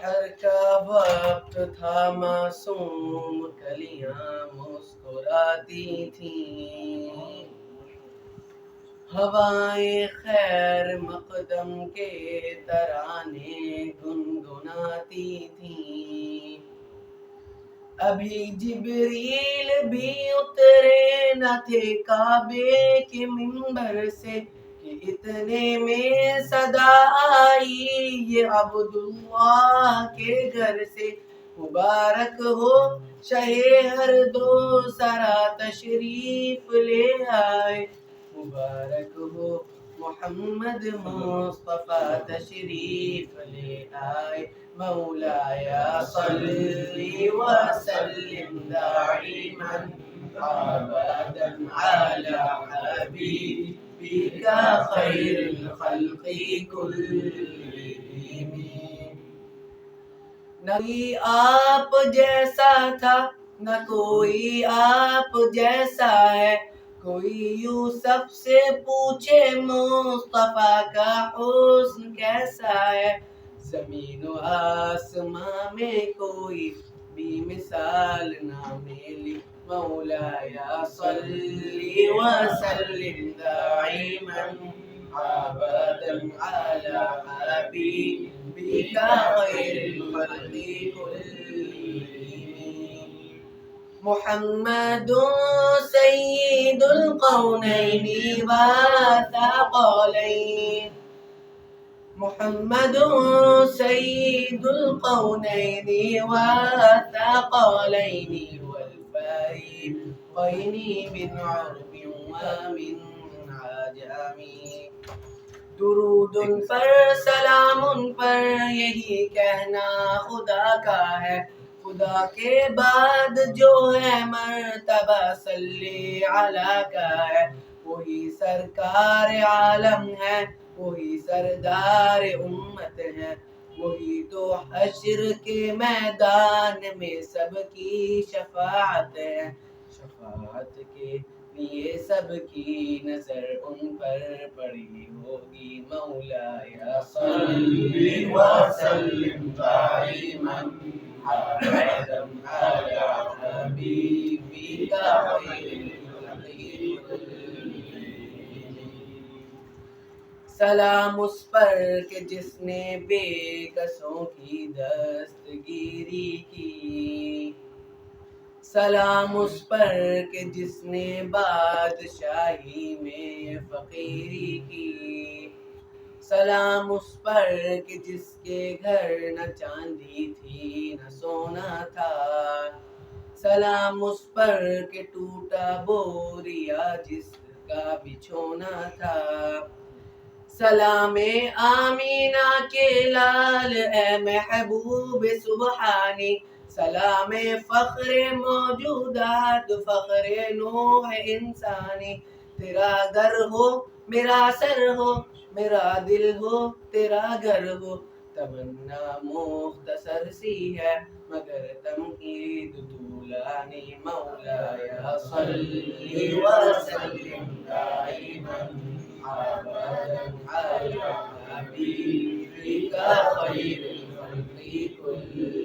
سحر کا وقت تھا، معصوم کلیاں مسکراتی تھیں، ہوائیں خیر مقدم کے ترانے گنگناتی تھیں۔ ابھی جبریل بھی اترے نہ تھے کعبے کے منبر سے کہ اتنے میں صدا آئی یہ عبداللہ کے گھر سے۔ مبارک ہو شہ ہر دو سرا تشریف لے آئے، مبارک ہو محمد مصطفیٰ تشریف لے آئے، مولایا صلی وسلم دائما ابدا علی حبیبک خیر الخلق کلہم۔ نہ کوئی آپ جیسا تھا، نہ کوئی آپ جیسا ہے، کوئی یوسف سے پوچھے مصطفیٰ کا حسن کیسا ہے، زمین و آسماں میں کوئی بھی مثال نہ ملی، مولایا صلی وسلم دائما ابدا علی حبیبک خیر الخلق کلہم۔ محمد سید القونین والثقلین، محمد سید القونین والثقلین والفریقین من عرب ومن عجم۔ درود پر سلام پر یہی کہنا خدا کا ہے، خدا کے بعد جو ہے مرتبہ صلی علی کا ہے، وہی سرکار عالم ہے، وہی سردار امت ہے، وہی تو حشر کے میدان میں سب کی شفاعت ہے، شفاعت کے لیے سب کی نظر ان پر پڑی ہوگی، مولایا صلی وسلم دائما ابدا علی حبیبک خیر الخلق کلہم۔ سلام اس پر کہ جس نے بے کسوں کی دستگیری کی، سلام اس پر کہ جس نے بادشاہی میں فقیری کی، سلام اس پر کہ جس کے گھر نہ چاندی تھی نہ سونا تھا، سلام اس پر کہ ٹوٹا بوریا جس کا بچھونا تھا، سلام آمینہ کے لال اے محبوب سبحانی، سلام فخر موجودات فخر نوح انسانی، تیرا در ہو میرا سر ہو میرا دل ہو تیرا گھر ہو، تمنا مختصر سی ہے مگر تمہید طولانی، مولایا صلی وسلم دائما ابدا علی حبیبک خیر الخلق کلہم۔